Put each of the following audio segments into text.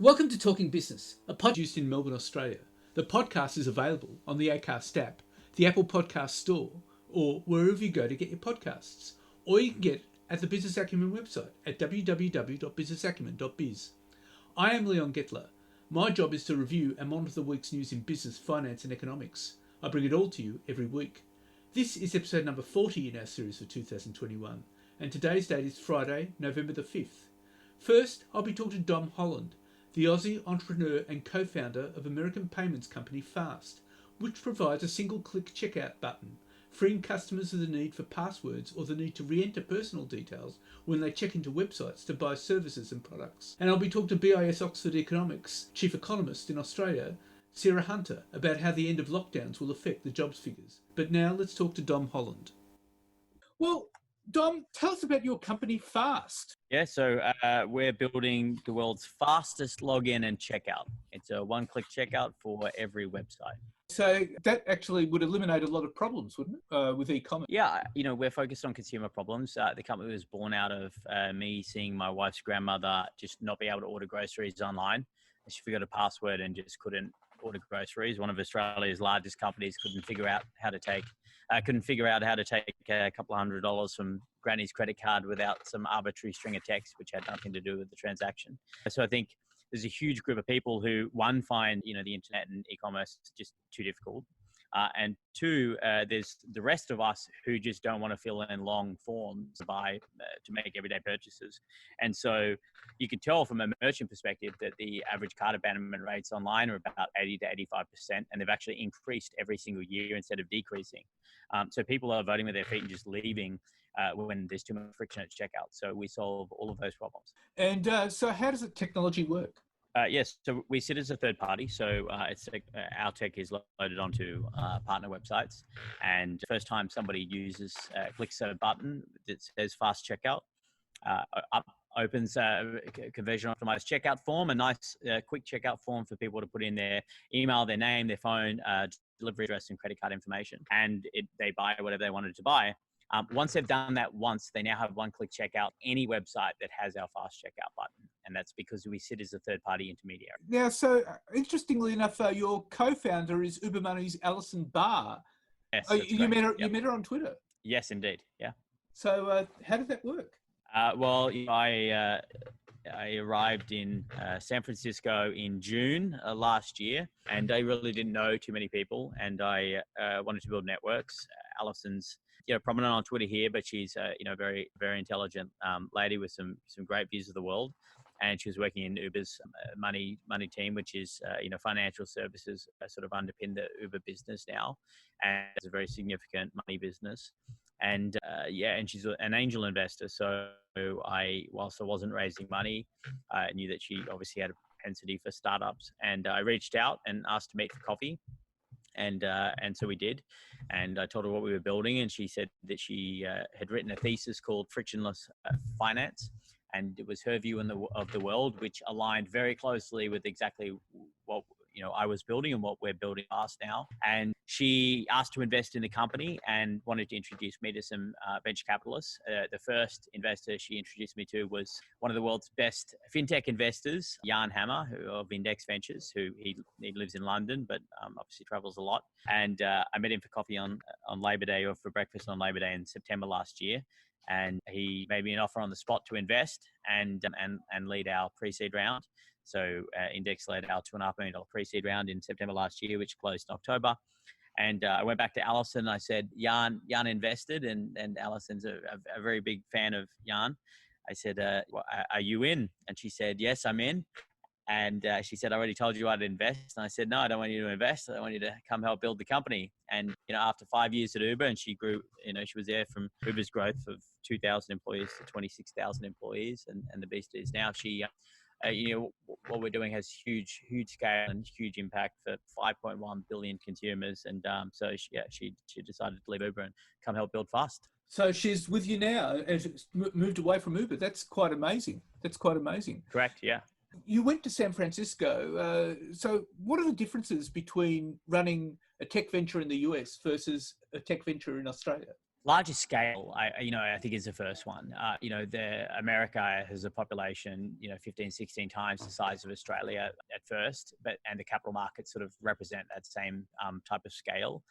Welcome to Talking Business, a podcast produced in Melbourne, Australia. The podcast is available on the Acast app, the Apple Podcast Store, or wherever you go to get your podcasts. Or you can get it at the Business Acumen website at www.businessacumen.biz. I am Leon Gettler. My job is to review and monitor the week's news in business, finance and economics. I bring it all to you every week. This is episode number 40 in our series for 2021, and today's date is Friday, November the 5th. First, I'll be talking to Dom Holland, the Aussie entrepreneur and co-founder of American payments company Fast, which provides a single-click checkout button, freeing customers of the need for passwords or the need to re-enter personal details when they check into websites to buy services and products. And I'll be talking to BIS Oxford Economics chief economist in Australia, Sarah Hunter, about how the end of lockdowns will affect the jobs figures. But now let's talk to Dom Holland. Well, Dom, tell us about your company Fast. Yeah, so we're building the world's fastest login and checkout. It's a one-click checkout for every website. So that actually would eliminate a lot of problems, wouldn't it, with e-commerce? Yeah, we're focused on consumer problems. The company was born out of me seeing my wife's grandmother just not be able to order groceries online. She forgot a password and just couldn't order groceries. One of Australia's largest companies couldn't figure out how to take a couple of $100 from Granny's credit card without some arbitrary string of text, which had nothing to do with the transaction. So I think there's a huge group of people who, one, find the internet and e-commerce just too difficult, and two, there's the rest of us who just don't want to fill in long forms to make everyday purchases. And so you can tell from a merchant perspective that the average cart abandonment rates online are about 80 to 85%, and they've actually increased every single year instead of decreasing. So people are voting with their feet and just leaving when there's too much friction at checkout. So we solve all of those problems. And so how does the technology work? Yes, so we sit as a third party. So our tech is loaded onto partner websites, and the first time somebody clicks a button that says fast checkout, opens a conversion optimized checkout form, a nice quick checkout form for people to put in their email, their name, their phone, delivery address and credit card information, and they buy whatever they wanted to buy. Once they've done that they now have one-click checkout any website that has our fast checkout button. And that's because we sit as a third-party intermediary. Now, so interestingly enough, your co-founder is Uber Money's Alison Barr. Yes, you met her. Yep. You met her on Twitter. Yes, indeed. Yeah. So how did that work? Well, I arrived in San Francisco in June last year, and I really didn't know too many people, and I wanted to build networks. Alison's prominent on Twitter here, but she's very, very intelligent lady with some great views of the world. And she was working in Uber's money team, which is financial services sort of underpin the Uber business now, and it's a very significant money business. And and she's an angel investor. So whilst I wasn't raising money, I knew that she obviously had a propensity for startups, and I reached out and asked to meet for coffee. And so we did, and I told her what we were building, and she said that she had written a thesis called Frictionless Finance, and it was her view of the world, which aligned very closely with exactly what I was building and what we're building fast now. And she asked to invest in the company and wanted to introduce me to some venture capitalists. The first investor she introduced me to was one of the world's best fintech investors, Jan Hammer, of Index Ventures, who he lives in London, but obviously travels a lot. And I met him for coffee on Labor Day, or for breakfast on Labor Day in September last year. And he made me an offer on the spot to invest and lead our pre-seed round. So Index led our $2.5 million pre-seed round in September last year, which closed in October. And I went back to Alison. I said, Jan invested, and Alison's a very big fan of Jan. I said, are you in? And she said, yes, I'm in. And she said, I already told you I'd invest. And I said, no, I don't want you to invest. I want you to come help build the company. And, after 5 years at Uber, and she grew, she was there from Uber's growth of 2,000 employees to 26,000 employees. And the beast is now she, what we're doing has huge scale and huge impact for 5.1 billion consumers. And so she decided to leave Uber and come help build Fast. So she's with you now and moved away from Uber. That's quite amazing. Correct, yeah. You went to San Francisco. So what are the differences between running a tech venture in the US versus a tech venture in Australia? Largest scale, I think is the first one. America has a population, 15, 16 times the size of Australia at first, and the capital markets sort of represent that same type of scale.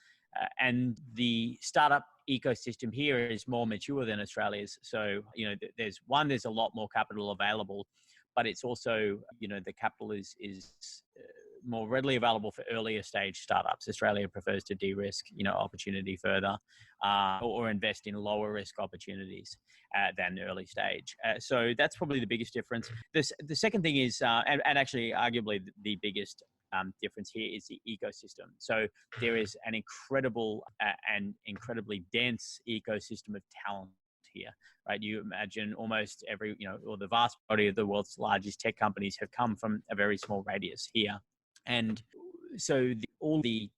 And the startup ecosystem here is more mature than Australia's. So, there's a lot more capital available, but it's also, the capital is more readily available for earlier stage startups. Australia prefers to de-risk, opportunity further, or invest in lower risk opportunities than early stage. So that's probably the biggest difference. The second thing is, and actually arguably the biggest difference here is the ecosystem. So there is an incredible and incredibly dense ecosystem of talent here, right? You imagine almost every, or the vast majority of the world's largest tech companies have come from a very small radius here. And so all the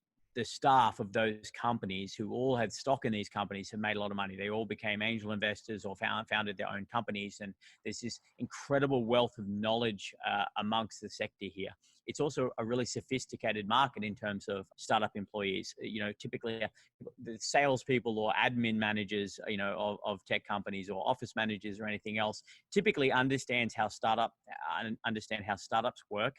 staff of those companies who all had stock in these companies have made a lot of money. They all became angel investors or founded their own companies. And there's this incredible wealth of knowledge amongst the sector here. It's also a really sophisticated market in terms of startup employees. Typically the salespeople or admin managers, of tech companies or office managers or anything else, typically understand how startups work.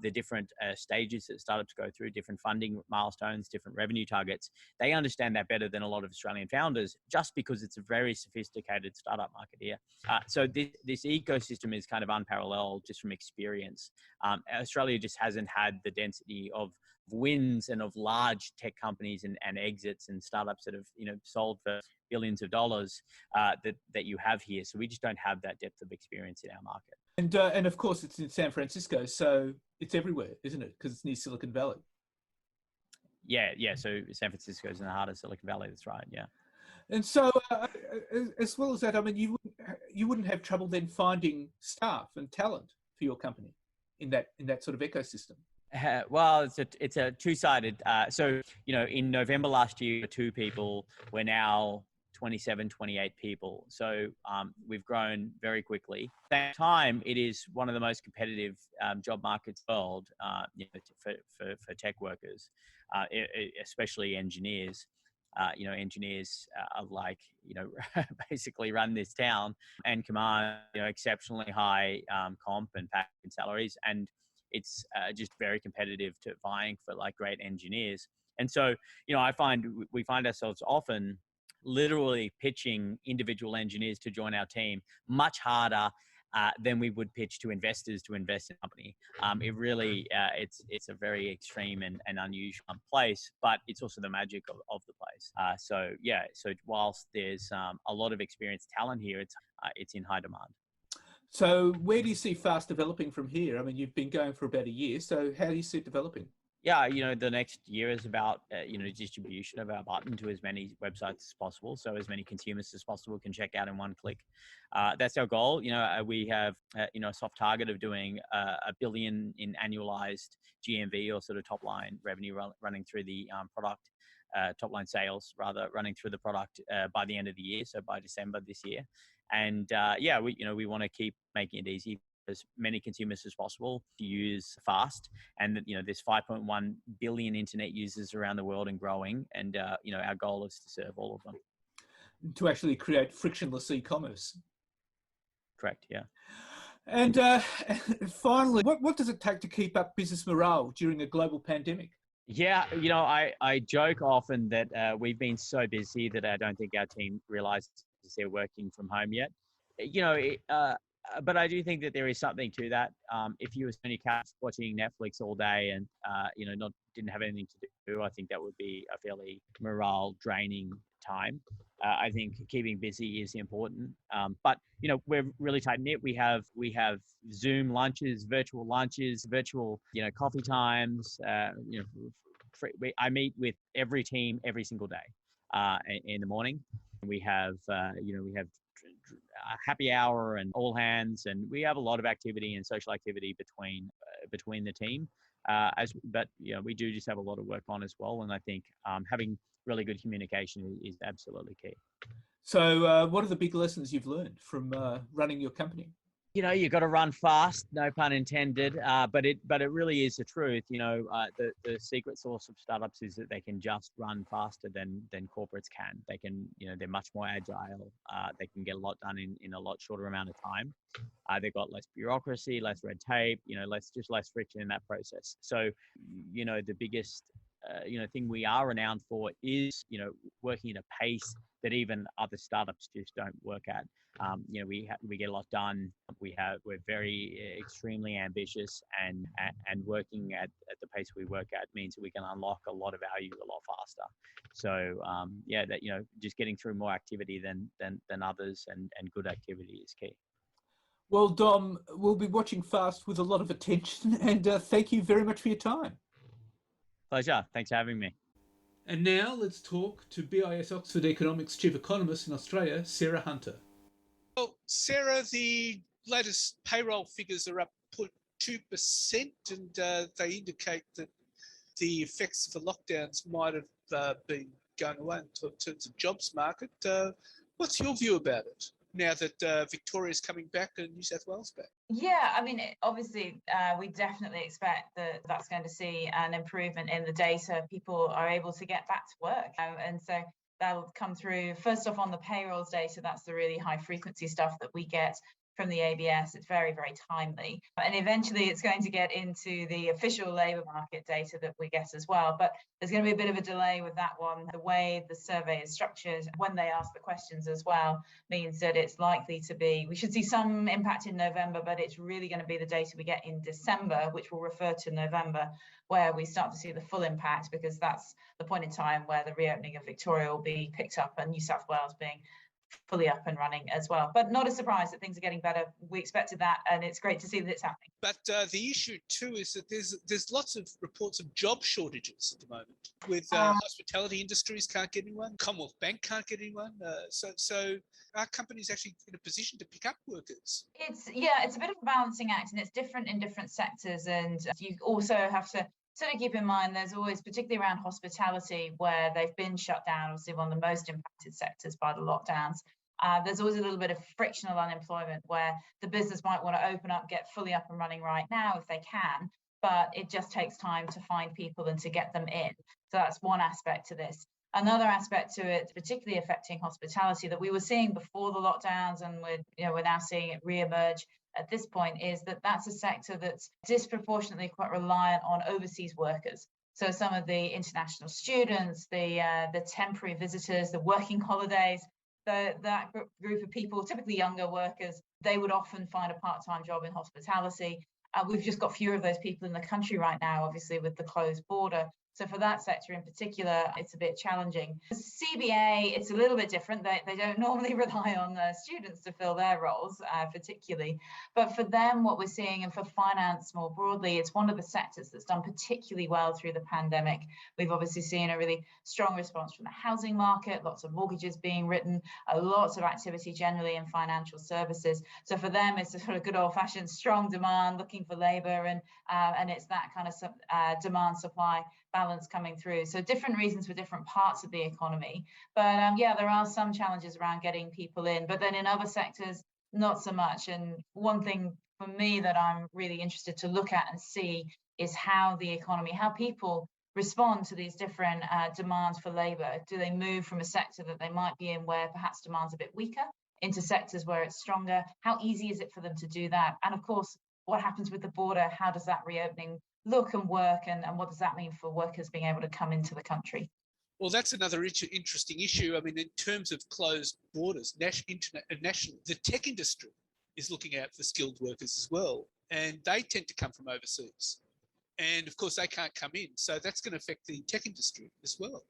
The different stages that startups go through, different funding milestones, different revenue targets. They understand that better than a lot of Australian founders, just because it's a very sophisticated startup market here. So this ecosystem is kind of unparalleled just from experience. Australia just hasn't had the density of wins and of large tech companies and exits and startups that have sold for billions of dollars that you have here. So we just don't have that depth of experience in our market. And of course, it's in San Francisco, so it's everywhere, isn't it? Because it's near Silicon Valley. Yeah. So San Francisco is in the heart of Silicon Valley. That's right. Yeah. And so, as well as that, I mean, you wouldn't have trouble then finding staff and talent for your company in that sort of ecosystem. Well, it's a two-sided. So in November last year, 2 people. We're now 27, 28 people. So we've grown very quickly. At the time, it is one of the most competitive job markets in the world for tech workers, especially engineers. Engineers are like, basically run this town and command, exceptionally high comp and package and salaries. And it's just very competitive to vying for like great engineers. And so, I find we find ourselves often literally pitching individual engineers to join our team much harder than we would pitch to investors to invest in a company. It really, it's a very extreme and unusual place, but it's also the magic of the place. So whilst there's a lot of experienced talent here, it's in high demand. So where do you see Fast developing from here? I mean, you've been going for about a year, so how do you see it developing? Yeah, the next year is about, distribution of our button to as many websites as possible. So as many consumers as possible can check out in one click. That's our goal. We have, a soft target of doing $1 billion in annualized GMV, or sort of top line revenue running through the product, top line sales rather, running through the product by the end of the year. So by December this year. And we want to keep making it easy as many consumers as possible to use Fast. And there's 5.1 billion internet users around the world and growing. And our goal is to serve all of them. To actually create frictionless e-commerce. Correct. Yeah. And finally, what does it take to keep up business morale during a global pandemic? Yeah, I joke often that we've been so busy that I don't think our team realizes they're working from home yet. But I do think that there is something to that. If you were spending couch watching Netflix all day and didn't have anything to do, I think that would be a fairly morale draining time. I think keeping busy is important. But we're really tight knit. We have Zoom lunches, virtual coffee times. I meet with every team every single day in the morning. We have happy hour and all hands, and we have a lot of activity and social activity between the team. But we do just have a lot of work on as well, and I think having really good communication is absolutely key. So, what are the big lessons you've learned from running your company? You got to run fast, no pun intended. But it really is the truth. The secret sauce of startups is that they can just run faster than corporates can. They can, they're much more agile. They can get a lot done in a lot shorter amount of time. They've got less bureaucracy, less red tape, less friction in that process. So, the biggest, thing we are renowned for is, working at a pace that even other startups just don't work at. We get a lot done. We're very extremely ambitious, and working at the pace we work at means that we can unlock a lot of value a lot faster. So just getting through more activity than others, and good activity is key. Well, Dom, we'll be watching fast with a lot of attention, and thank you very much for your time. Pleasure. Thanks for having me. And now let's talk to BIS Oxford Economics Chief Economist in Australia, Sarah Hunter. Well, Sarah, the latest payroll figures are up 0.2%, and they indicate that the effects of the lockdowns might have been going away in terms of jobs market. What's your view about it now that Victoria's coming back and New South Wales back? Yeah, I mean, obviously, we definitely expect that that's going to see an improvement in the data. People are able to get back to work. And so that'll come through, first off, on the payrolls data. That's the really high frequency stuff that we get from the ABS. It's very, very timely. And eventually it's going to get into the official labour market data that we get as well. But there's going to be a bit of a delay with that one. The way the survey is structured, when they ask the questions as well, means that it's likely to be, we should see some impact in November, but it's really going to be the data we get in December, which will refer to November, where we start to see the full impact, because that's the point in time where the reopening of Victoria will be picked up and New South Wales being fully up and running as well. But not a surprise that things are getting better. We expected that, and it's great to see that it's happening. But the issue too is that there's lots of reports of job shortages at the moment. With hospitality industries can't get anyone, Commonwealth Bank can't get anyone. So are companies actually in a position to pick up workers? It's a bit of a balancing act, and it's different in different sectors. And you also have to sort of keep in mind, there's always, particularly around hospitality, where they've been shut down, obviously one of the most impacted sectors by the lockdowns. There's always a little bit of frictional unemployment where the business might want to open up, get fully up and running right now if they can, but it just takes time to find people and to get them in. So that's one aspect to this. Another aspect to it, particularly affecting hospitality, that we were seeing before the lockdowns, and we're now seeing it re-emerge at this point, is that that's a sector that's disproportionately quite reliant on overseas workers. So some of the international students, the temporary visitors, the working holidays, that group of people, typically younger workers, they would often find a part-time job in hospitality. We've just got fewer of those people in the country right now, obviously, with the closed border. So for that sector in particular, it's a bit challenging. The CBA, it's a little bit different. They don't normally rely on students to fill their roles, particularly. But for them, what we're seeing, and for finance more broadly, it's one of the sectors that's done particularly well through the pandemic. We've obviously seen a really strong response from the housing market, lots of mortgages being written, lots of activity generally in financial services. So for them, it's a sort of good old-fashioned strong demand, looking for labour, and it's that kind of demand-supply balance coming through. So different reasons for different parts of the economy. But there are some challenges around getting people in. But then in other sectors, not so much. And one thing for me that I'm really interested to look at and see is how the economy, how people respond to these different demands for labour. Do they move from a sector that they might be in where perhaps demand's a bit weaker into sectors where it's stronger? How easy is it for them to do that? And of course, what happens with the border? How does that reopening look and work, and what does that mean for workers being able to come into the country? Well, that's another interesting issue. I mean, in terms of closed borders, national, the tech industry is looking out for skilled workers as well, and they tend to come from overseas. And of course, they can't come in. So that's going to affect the tech industry as well.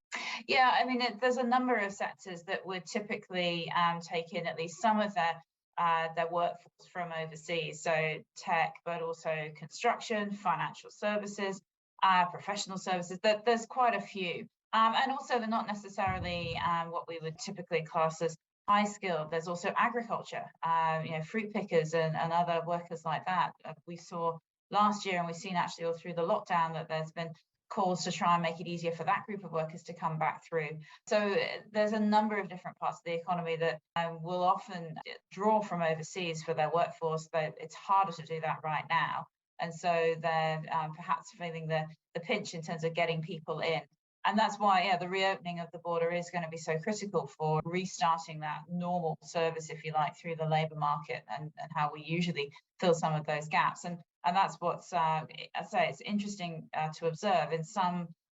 Yeah, I mean, there's a number of sectors that would typically take in at least some of their workforce from overseas. So tech, but also construction, financial services, professional services. There's quite a few. And also they're not necessarily what we would typically class as high skilled. There's also agriculture, fruit pickers and other workers like that. We saw last year, and we've seen actually all through the lockdown, that there's been calls to try and make it easier for that group of workers to come back through. So there's a number of different parts of the economy that will often draw from overseas for their workforce, but it's harder to do that right now. And so they're perhaps feeling the pinch in terms of getting people in. And that's why, the reopening of the border is going to be so critical for restarting that normal service, if you like, through the labour market and how we usually fill some of those gaps. And that's what's, I say, it's interesting to observe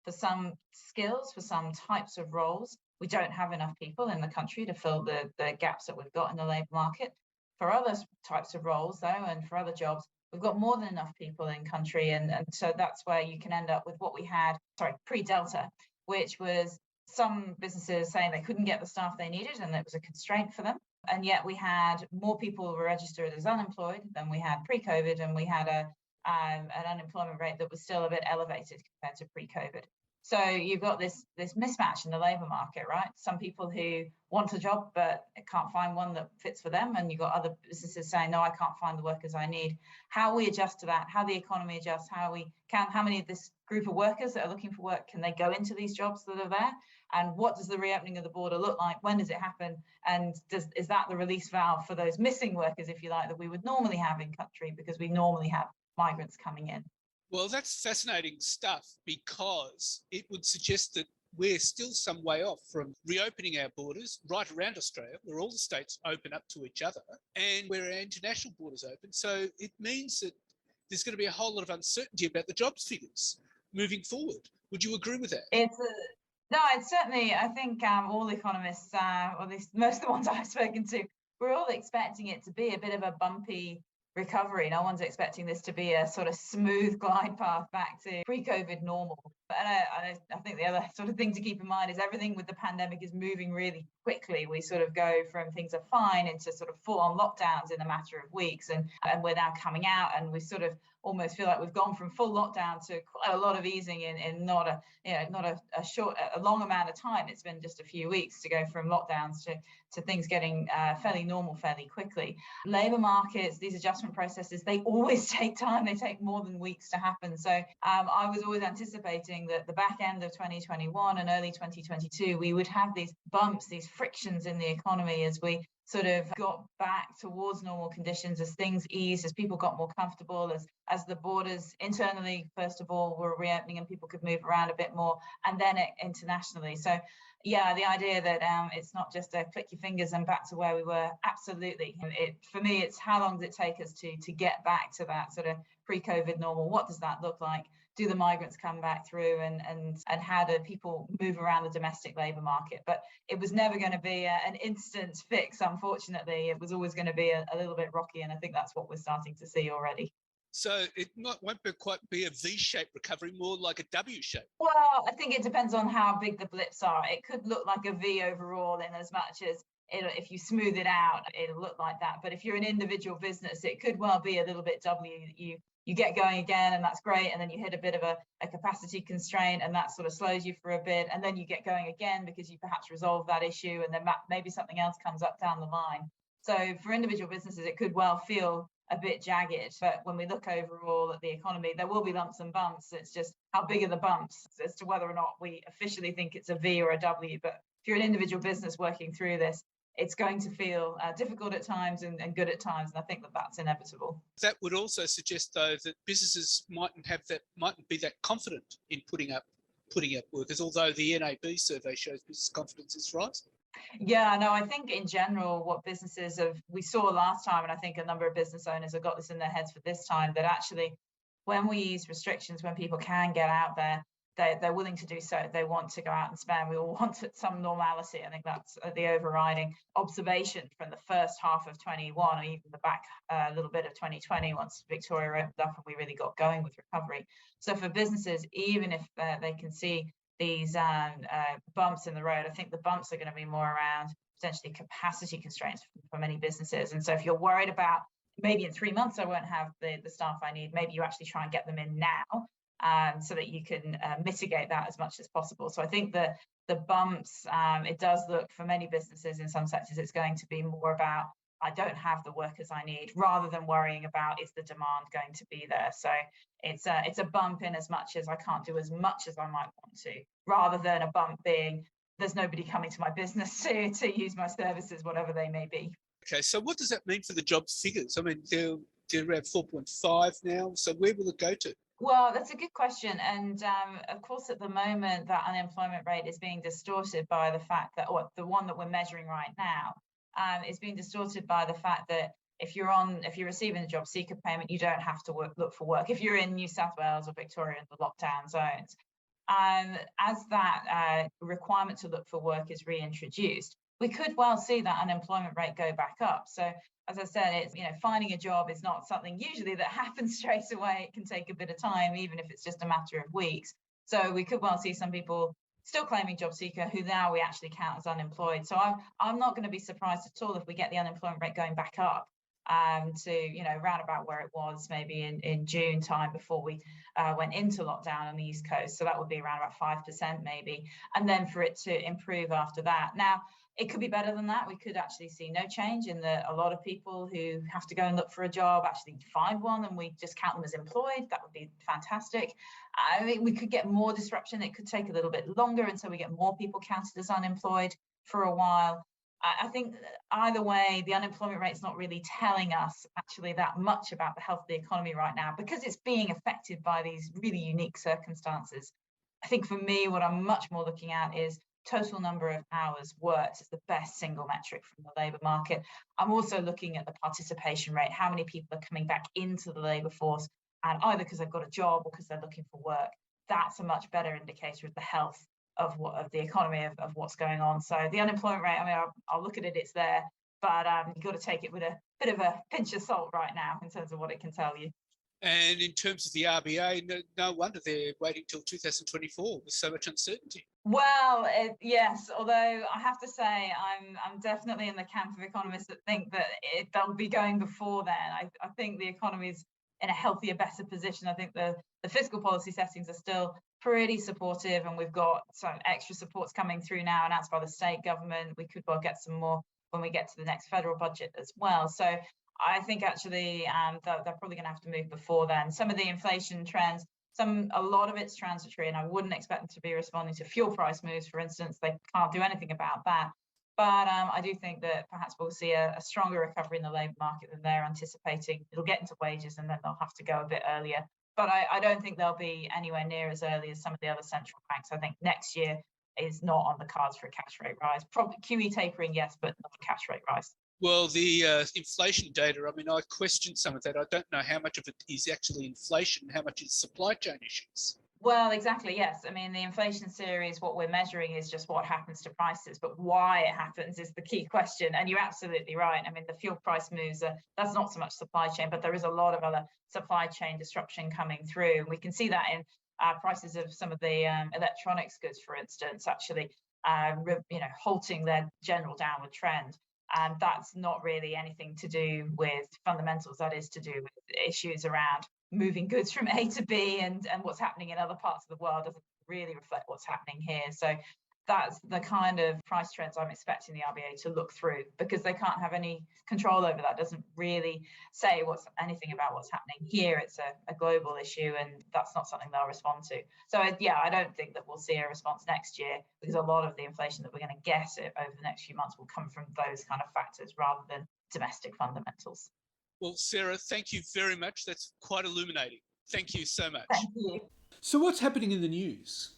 for some skills, for some types of roles, we don't have enough people in the country to fill the gaps that we've got in the labour market. For other types of roles, though, and for other jobs, we've got more than enough people in country. And so that's where you can end up with what we had, pre-Delta, which was some businesses saying they couldn't get the staff they needed and it was a constraint for them. And yet we had more people who were registered as unemployed than we had pre-COVID, and we had an unemployment rate that was still a bit elevated compared to pre-COVID. So you've got this mismatch in the labour market, right? Some people who want a job but can't find one that fits for them, and you've got other businesses saying, no, I can't find the workers I need. How we adjust to that, how the economy adjusts, how many of this group of workers that are looking for work, can they go into these jobs that are there? And what does the reopening of the border look like? When does it happen? And is that the release valve for those missing workers, if you like, that we would normally have in country, because we normally have migrants coming in? Well, that's fascinating stuff, because it would suggest that we're still some way off from reopening our borders right around Australia, where all the states open up to each other and where our international borders open. So it means that there's going to be a whole lot of uncertainty about the jobs figures moving forward. Would you agree with that? No, it's certainly, I think all economists, or at least most of the ones I've spoken to, we're all expecting it to be a bit of a bumpy recovery. No one's expecting this to be a sort of smooth glide path back to pre-COVID normal. And I think the other sort of thing to keep in mind is everything with the pandemic is moving really quickly. We sort of go from things are fine into sort of full-on lockdowns in a matter of weeks, and we're now coming out, and we sort of almost feel like we've gone from full lockdown to quite a lot of easing in not a long amount of time. It's been just a few weeks to go from lockdowns to things getting fairly normal fairly quickly. Labour markets, these adjustment processes, they always take time. They take more than weeks to happen. So I was always anticipating that the back end of 2021 and early 2022, we would have these bumps, these frictions in the economy as we sort of got back towards normal conditions, as things eased, as people got more comfortable, as the borders internally, first of all, were reopening and people could move around a bit more, and then internationally. So yeah, the idea that it's not just a click your fingers and back to where we were, absolutely. For me, it's how long does it take us to get back to that sort of pre-COVID normal? What does that look like? Do the migrants come back through, and how do people move around the domestic labour market? But it was never going to be an instant fix, unfortunately. It was always going to be a little bit rocky, and I think that's what we're starting to see already. So it won't quite be a V-shaped recovery, more like a W-shape. Well, I think it depends on how big the blips are. It could look like a V overall, in as much as if you smooth it out, it'll look like that. But if you're an individual business, it could well be a little bit W. You get going again, and that's great, and then you hit a bit of a capacity constraint, and that sort of slows you for a bit, and then you get going again because you perhaps resolve that issue, and then maybe something else comes up down the line. So for individual businesses, it could well feel a bit jagged, but when we look overall at the economy, there will be lumps and bumps. It's just how big are the bumps as to whether or not we officially think it's a V or a W. But if you're an individual business working through this, it's going to feel difficult at times and good at times, and I think that's inevitable. That would also suggest, though, that businesses mightn't be that confident in putting up workers, although the NAB survey shows business confidence is rising. Yeah, no, I think in general, what we saw last time, and I think a number of business owners have got this in their heads for this time, that actually when we ease restrictions, when people can get out there, they're willing to do so. They want to go out and spend. We all want some normality. I think that's the overriding observation from the first half of 21, or even the back little bit of 2020, once Victoria opened up and we really got going with recovery. So for businesses, even if they can see these bumps in the road, I think the bumps are going to be more around potentially capacity constraints for many businesses. And so if you're worried about maybe in 3 months I won't have the staff I need, maybe you actually try and get them in now, so that you can mitigate that as much as possible. So I think that the bumps, it does look for many businesses in some sectors, it's going to be more about I don't have the workers I need, rather than worrying about is the demand going to be there. So it's a bump in as much as I can't do as much as I might want to, rather than a bump being there's nobody coming to my business to use my services, whatever they may be. Okay, so what does that mean for the jobs figures? I mean, they're around 4.5 now, so where will it go to? Well, that's a good question. And of course, at the moment, that unemployment rate is being distorted by the fact that, or the one that we're measuring right now, is being distorted by the fact that if you're receiving a job seeker payment, you don't have to look for work. If you're in New South Wales or Victoria in the lockdown zones, as that requirement to look for work is reintroduced, we could well see that unemployment rate go back up. So as I said, it's, finding a job is not something usually that happens straight away. It can take a bit of time, even if it's just a matter of weeks. So we could well see some people still claiming job seeker who now we actually count as unemployed. So I'm not going to be surprised at all if we get the unemployment rate going back up to, round about where it was maybe in June time before we went into lockdown on the East Coast. So that would be around about 5% maybe, and then for it to improve after that. Now, it could be better than that. We could actually see no change in a lot of people who have to go and look for a job actually find one, and we just count them as employed. That would be fantastic. I mean, we could get more disruption. It could take a little bit longer, and so we get more people counted as unemployed for a while. I think either way, the unemployment rate is not really telling us actually that much about the health of the economy right now, because it's being affected by these really unique circumstances. I think for me, what I'm much more looking at is total number of hours worked is the best single metric from the labour market. I'm also looking at the participation rate, how many people are coming back into the labour force, and either because they've got a job or because they're looking for work. That's a much better indicator of the health of the economy, of what's going on. So the unemployment rate, I mean, I'll look at it, it's there, but you've got to take it with a bit of a pinch of salt right now in terms of what it can tell you. And in terms of the RBA, no wonder they're waiting till 2024 with so much uncertainty. Well, yes, although I have to say I'm definitely in the camp of economists that think that they'll be going before then. I think the economy's in a healthier, better position. I think the fiscal policy settings are still pretty supportive, and we've got some extra supports coming through now announced by the state government. We could well get some more when we get to the next federal budget as well. So I think actually they're probably going to have to move before then. Some of the inflation trends, a lot of it's transitory, and I wouldn't expect them to be responding to fuel price moves, for instance. They can't do anything about that. But I do think that perhaps we'll see a stronger recovery in the labour market than they're anticipating. It'll get into wages, and then they'll have to go a bit earlier. But I don't think they'll be anywhere near as early as some of the other central banks. I think next year is not on the cards for a cash rate rise. Probably QE tapering, yes, but not a cash rate rise. Well, the inflation data, I mean, I question some of that. I don't know how much of it is actually inflation, how much is supply chain issues. Well, exactly, yes. I mean, the inflation series, what we're measuring is just what happens to prices, but why it happens is the key question. And you're absolutely right. I mean, the fuel price moves, that's not so much supply chain, but there is a lot of other supply chain disruption coming through. And we can see that in prices of some of the electronics goods, for instance, actually, halting their general downward trend. And that's not really anything to do with fundamentals. That is to do with issues around moving goods from A to B, and what's happening in other parts of the world doesn't really reflect what's happening here. So that's the kind of price trends I'm expecting the RBA to look through, because they can't have any control over that. It doesn't really say anything about what's happening here. It's a global issue, and that's not something they'll respond to. So yeah, I don't think that we'll see a response next year, because a lot of the inflation that we're going to get over the next few months will come from those kind of factors rather than domestic fundamentals. Well, Sarah, thank you very much. That's quite illuminating. Thank you so much. Thank you. So what's happening in the news?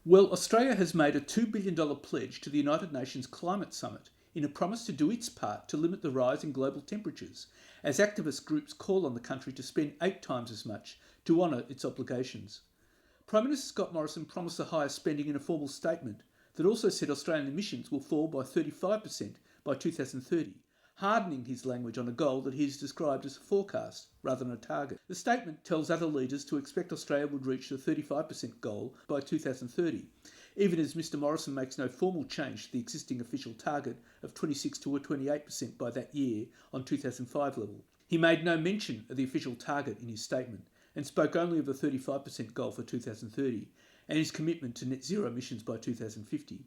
Well, Australia has made a $2 billion pledge to the United Nations Climate Summit in a promise to do its part to limit the rise in global temperatures, as activist groups call on the country to spend 8 times as much to honour its obligations. Prime Minister Scott Morrison promised the higher spending in a formal statement that also said Australian emissions will fall by 35% by 2030, hardening his language on a goal that he has described as a forecast rather than a target. The statement tells other leaders to expect Australia would reach the 35% goal by 2030, even as Mr Morrison makes no formal change to the existing official target of 26 to 28% by that year on 2005 level. He made no mention of the official target in his statement and spoke only of a 35% goal for 2030 and his commitment to net zero emissions by 2050.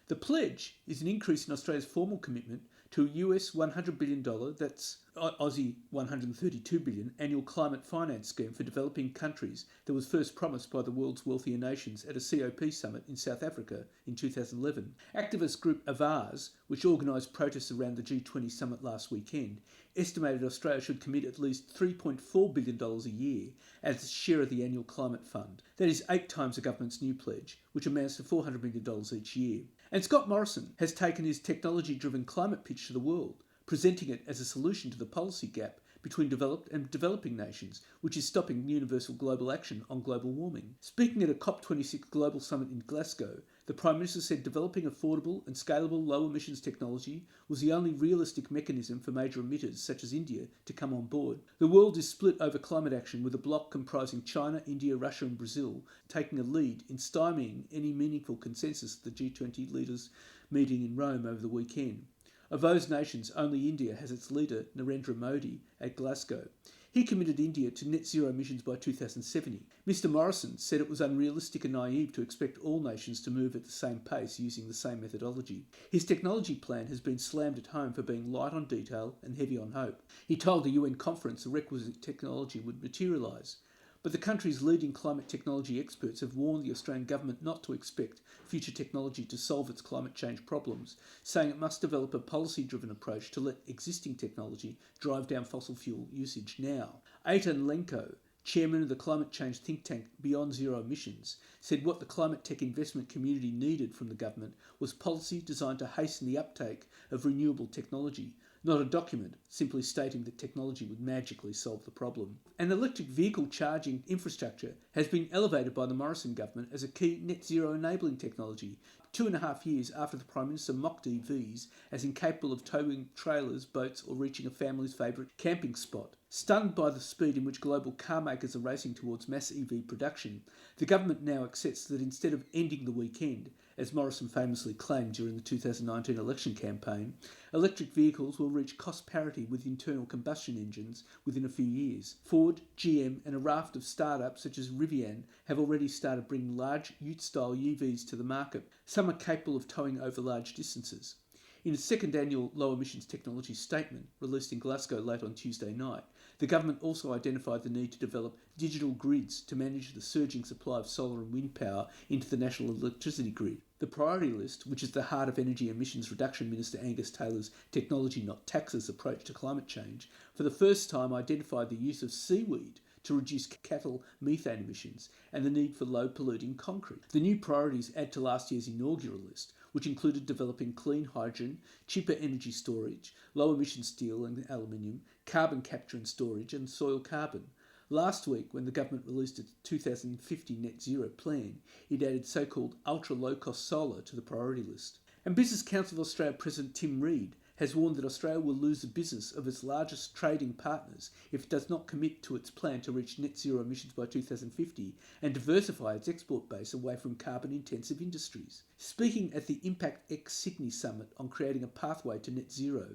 The pledge is an increase in Australia's formal commitment to a US $100 billion, that's Aussie $132 billion, annual climate finance scheme for developing countries that was first promised by the world's wealthier nations at a COP summit in South Africa in 2011. Activist group Avars, which organised protests around the G20 summit last weekend, estimated Australia should commit at least $3.4 billion a year as its share of the annual climate fund. That is 8 times the government's new pledge, which amounts to $400 million each year. And Scott Morrison has taken his technology-driven climate pitch to the world, presenting it as a solution to the policy gap between developed and developing nations, which is stopping universal global action on global warming. Speaking at a COP26 global summit in Glasgow, the Prime Minister said developing affordable and scalable low emissions technology was the only realistic mechanism for major emitters such as India to come on board. The world is split over climate action, with a bloc comprising China, India, Russia and Brazil taking a lead in stymieing any meaningful consensus at the G20 leaders meeting in Rome over the weekend. Of those nations, only India has its leader, Narendra Modi, at Glasgow. He committed India to net zero emissions by 2070. Mr Morrison said it was unrealistic and naive to expect all nations to move at the same pace using the same methodology. His technology plan has been slammed at home for being light on detail and heavy on hope. He told the UN conference the requisite technology would materialise. But the country's leading climate technology experts have warned the Australian government not to expect future technology to solve its climate change problems, saying it must develop a policy-driven approach to let existing technology drive down fossil fuel usage now. Eitan Lenko, chairman of the climate change think tank Beyond Zero Emissions, said what the climate tech investment community needed from the government was policy designed to hasten the uptake of renewable technology, not a document simply stating that technology would magically solve the problem. An electric vehicle charging infrastructure has been elevated by the Morrison government as a key net zero enabling technology, 2.5 years after the Prime Minister mocked EVs as incapable of towing trailers, boats or reaching a family's favourite camping spot. Stunned by the speed in which global car makers are racing towards mass EV production, the government now accepts that instead of ending the weekend, as Morrison famously claimed during the 2019 election campaign, electric vehicles will reach cost parity with internal combustion engines within a few years. Ford, GM and a raft of startups such as Rivian have already started bringing large ute-style UVs to the market. Some are capable of towing over large distances. In its second annual Low Emissions Technology Statement, released in Glasgow late on Tuesday night, the government also identified the need to develop digital grids to manage the surging supply of solar and wind power into the national electricity grid. The priority list, which is the heart of Energy Emissions Reduction Minister Angus Taylor's technology not taxes approach to climate change, for the first time identified the use of seaweed to reduce cattle methane emissions and the need for low-polluting concrete. The new priorities add to last year's inaugural list, which included developing clean hydrogen, cheaper energy storage, low-emission steel and aluminium, carbon capture and storage, and soil carbon. Last week, when the government released its 2050 net zero plan, it added so-called ultra-low-cost solar to the priority list. And Business Council of Australia President Tim Reid has warned that Australia will lose the business of its largest trading partners if it does not commit to its plan to reach net zero emissions by 2050 and diversify its export base away from carbon-intensive industries. Speaking at the Impact X Sydney Summit on creating a pathway to net zero,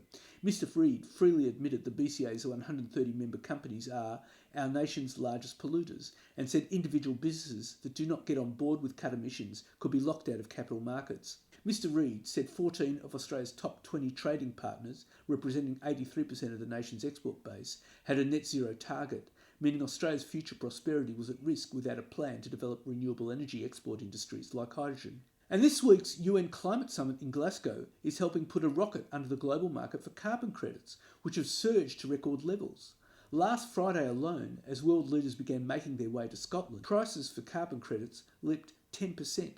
Mr Reid freely admitted the BCA's 130 member companies are our nation's largest polluters and said individual businesses that do not get on board with cut emissions could be locked out of capital markets. Mr Reid said 14 of Australia's top 20 trading partners, representing 83% of the nation's export base, had a net zero target, meaning Australia's future prosperity was at risk without a plan to develop renewable energy export industries like hydrogen. And this week's UN Climate Summit in Glasgow is helping put a rocket under the global market for carbon credits, which have surged to record levels. Last Friday alone, as world leaders began making their way to Scotland, prices for carbon credits leapt 10%.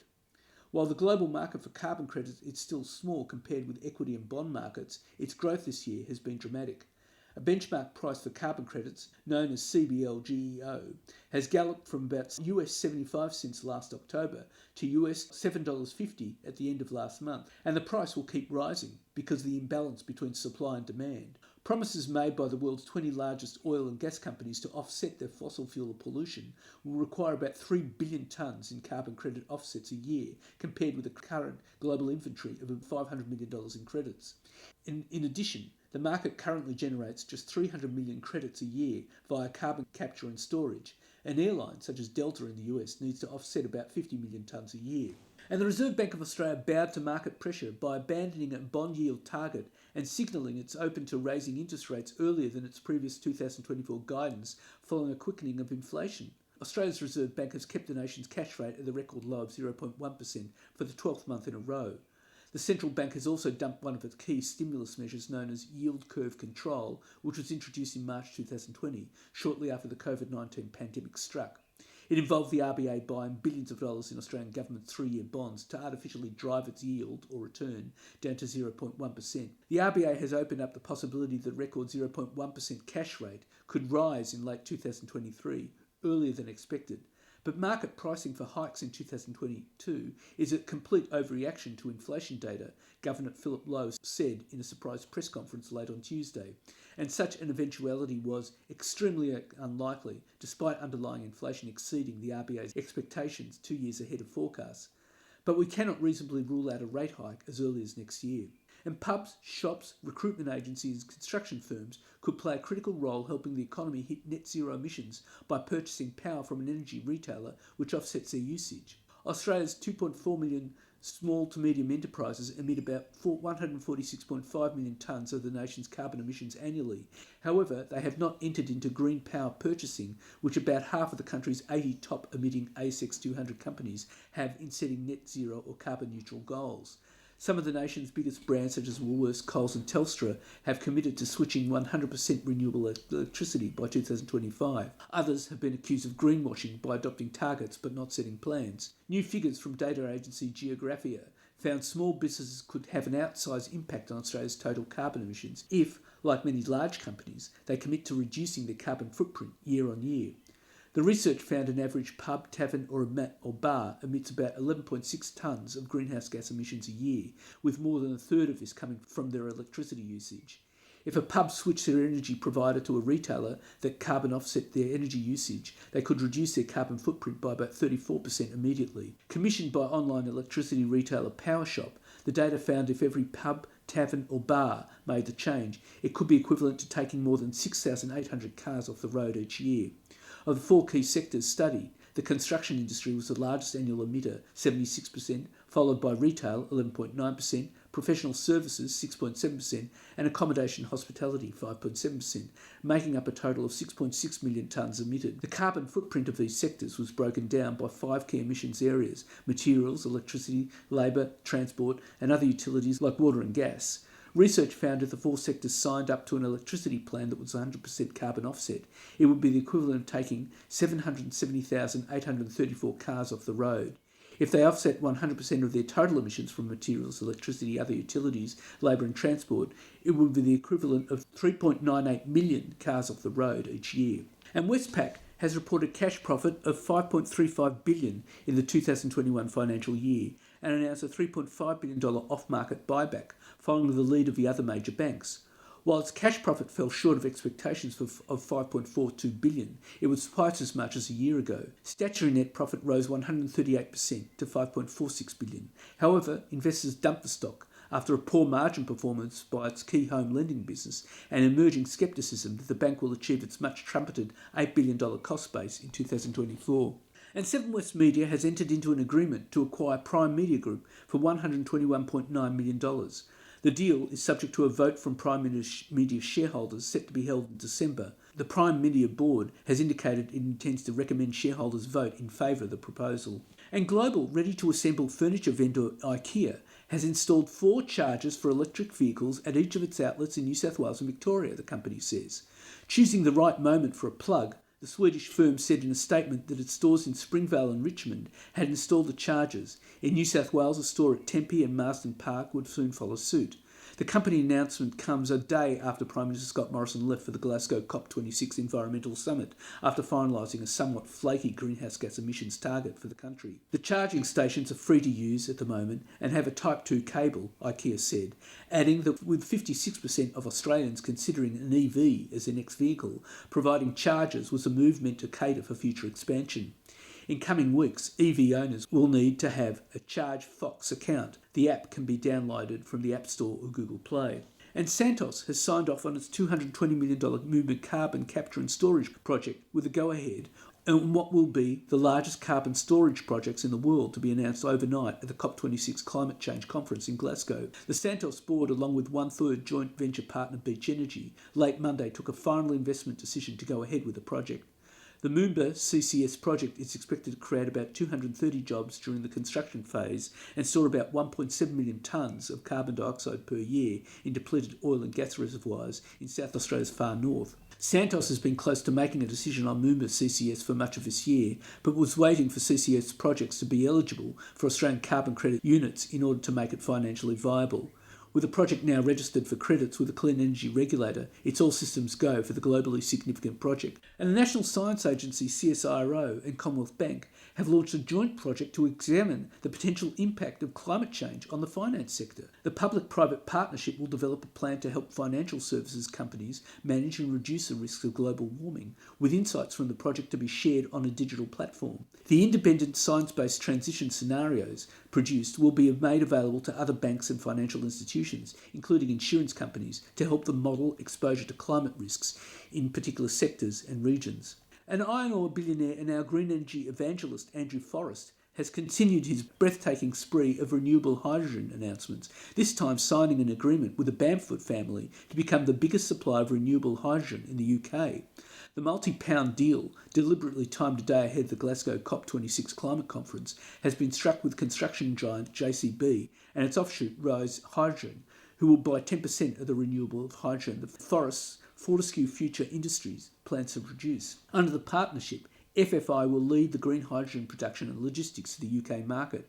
While the global market for carbon credits is still small compared with equity and bond markets, its growth this year has been dramatic. A benchmark price for carbon credits, known as CBLGEO, has galloped from about US 75 cents last October to US $7.50 at the end of last month, and the price will keep rising because of the imbalance between supply and demand. Promises made by the world's 20 largest oil and gas companies to offset their fossil fuel pollution will require about 3 billion tonnes in carbon credit offsets a year, compared with the current global inventory of $500 million in credits. In addition, the market currently generates just 300 million credits a year via carbon capture and storage. An airline such as Delta in the US needs to offset about 50 million tonnes a year. And the Reserve Bank of Australia bowed to market pressure by abandoning a bond yield target and signalling it's open to raising interest rates earlier than its previous 2024 guidance following a quickening of inflation. Australia's Reserve Bank has kept the nation's cash rate at the record low of 0.1% for the 12th month in a row. The central bank has also dumped one of its key stimulus measures known as yield curve control, which was introduced in March 2020, shortly after the COVID-19 pandemic struck. It involved the RBA buying billions of dollars in Australian government 3-year bonds to artificially drive its yield, or return, down to 0.1%. The RBA has opened up the possibility that the record 0.1% cash rate could rise in late 2023, earlier than expected. But market pricing for hikes in 2022 is a complete overreaction to inflation data, Governor Philip Lowe said in a surprise press conference late on Tuesday. And such an eventuality was extremely unlikely, despite underlying inflation exceeding the RBA's expectations 2 years ahead of forecasts. But we cannot reasonably rule out a rate hike as early as next year. And pubs, shops, recruitment agencies and construction firms could play a critical role helping the economy hit net zero emissions by purchasing power from an energy retailer which offsets their usage. Australia's 2.4 million small to medium enterprises emit about 146.5 million tonnes of the nation's carbon emissions annually. However, they have not entered into green power purchasing, which about half of the country's 80 top emitting ASX 200 companies have in setting net zero or carbon neutral goals. Some of the nation's biggest brands, such as Woolworths, Coles and Telstra, have committed to switching 100% renewable electricity by 2025. Others have been accused of greenwashing by adopting targets but not setting plans. New figures from data agency Geographia found small businesses could have an outsized impact on Australia's total carbon emissions if, like many large companies, they commit to reducing their carbon footprint year on year. The research found an average pub, tavern or bar emits about 11.6 tonnes of greenhouse gas emissions a year, with more than a third of this coming from their electricity usage. If a pub switched their energy provider to a retailer that carbon offset their energy usage, they could reduce their carbon footprint by about 34% immediately. Commissioned by online electricity retailer PowerShop, the data found if every pub, tavern or bar made the change, it could be equivalent to taking more than 6,800 cars off the road each year. Of the 4 key sectors studied, the construction industry was the largest annual emitter, 76%, followed by retail, 11.9%, professional services, 6.7%, and accommodation and hospitality, 5.7%, making up a total of 6.6 million tonnes emitted. The carbon footprint of these sectors was broken down by 5 key emissions areas: materials, electricity, labour, transport, and other utilities like water and gas. Research found if the 4 sectors signed up to an electricity plan that was 100% carbon offset, it would be the equivalent of taking 770,834 cars off the road. If they offset 100% of their total emissions from materials, electricity, other utilities, labour and transport, it would be the equivalent of 3.98 million cars off the road each year. And Westpac has reported cash profit of $5.35 billion in the 2021 financial year and announced a $3.5 billion off-market buyback, following the lead of the other major banks. While its cash profit fell short of expectations of $5.42 billion, it was twice as much as a year ago. Statutory net profit rose 138% to $5.46 billion. However, investors dumped the stock after a poor margin performance by its key home lending business and emerging scepticism that the bank will achieve its much-trumpeted $8 billion cost base in 2024. And Seven West Media has entered into an agreement to acquire Prime Media Group for $121.9 million. The deal is subject to a vote from Prime Media shareholders set to be held in December. The Prime Media board has indicated it intends to recommend shareholders vote in favour of the proposal. And global ready-to-assemble furniture vendor IKEA has installed 4 chargers for electric vehicles at each of its outlets in New South Wales and Victoria, the company says. Choosing the right moment for a plug, the Swedish firm said in a statement that its stores in Springvale and Richmond had installed the chargers. In New South Wales, a store at Tempe and Marsden Park would soon follow suit. The company announcement comes a day after Prime Minister Scott Morrison left for the Glasgow COP26 Environmental Summit after finalising a somewhat flaky greenhouse gas emissions target for the country. The charging stations are free to use at the moment and have a Type 2 cable, IKEA said, adding that with 56% of Australians considering an EV as their next vehicle, providing chargers was a move meant to cater for future expansion. In coming weeks, EV owners will need to have a Charge Fox account. The app can be downloaded from the App Store or Google Play. And Santos has signed off on its $220 million Movement carbon capture and storage project with a go-ahead and what will be the largest carbon storage projects in the world to be announced overnight at the COP26 Climate Change Conference in Glasgow. The Santos board, along with one-third joint venture partner Beach Energy, late Monday took a final investment decision to go ahead with the project. The Moomba CCS project is expected to create about 230 jobs during the construction phase and store about 1.7 million tonnes of carbon dioxide per year in depleted oil and gas reservoirs in South Australia's far north. Santos has been close to making a decision on Moomba CCS for much of this year, but was waiting for CCS projects to be eligible for Australian carbon credit units in order to make it financially viable. With the project now registered for credits with the Clean Energy Regulator, it's all systems go for the globally significant project. And the National Science Agency, CSIRO, and Commonwealth Bank have launched a joint project to examine the potential impact of climate change on the finance sector. The public-private partnership will develop a plan to help financial services companies manage and reduce the risks of global warming, with insights from the project to be shared on a digital platform. The independent science-based transition scenarios produced will be made available to other banks and financial institutions, including insurance companies, to help them model exposure to climate risks in particular sectors and regions. An iron ore billionaire and our green energy evangelist, Andrew Forrest, has continued his breathtaking spree of renewable hydrogen announcements, this time signing an agreement with the Bamford family to become the biggest supplier of renewable hydrogen in the UK. The multi-pound deal, deliberately timed a day ahead of the Glasgow COP26 climate conference, has been struck with construction giant JCB and its offshoot Rise Hydrogen, who will buy 10% of the renewable hydrogen the Fortescue Future Industries plans to produce. Under the partnership, FFI will lead the green hydrogen production and logistics to the UK market.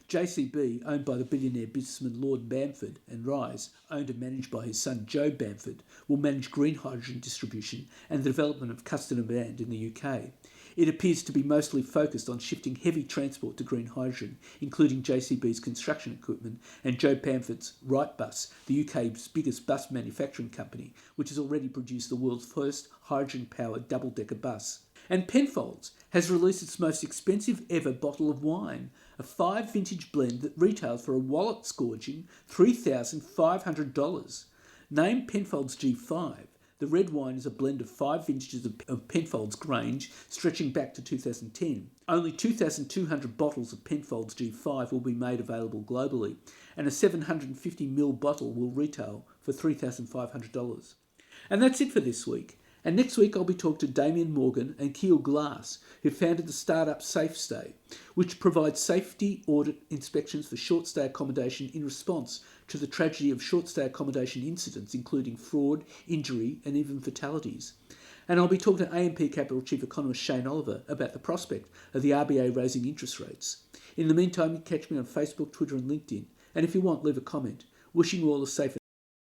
JCB, owned by the billionaire businessman Lord Bamford, and Rise, owned and managed by his son Joe Bamford, will manage green hydrogen distribution and the development of customer demand in the UK. It appears to be mostly focused on shifting heavy transport to green hydrogen, including JCB's construction equipment and Joe Bamford's Wrightbus, the UK's biggest bus manufacturing company, which has already produced the world's first hydrogen-powered double-decker bus. And Penfolds has released its most expensive ever bottle of wine, a 5 vintage blend that retails for a wallet-scourging $3,500. Named Penfolds G5, the red wine is a blend of 5 vintages of Penfolds Grange, stretching back to 2010. Only 2,200 bottles of Penfolds G5 will be made available globally, and a 750ml bottle will retail for $3,500. And that's it for this week. And next week I'll be talking to Damien Morgan and Keel Glass, who founded the startup SafeStay, which provides safety audit inspections for short stay accommodation in response to the tragedy of short stay accommodation incidents, including fraud, injury and even fatalities. And I'll be talking to AMP Capital Chief Economist Shane Oliver about the prospect of the RBA raising interest rates. In the meantime, you can catch me on Facebook, Twitter and LinkedIn. And if you want, leave a comment. Wishing you all a safe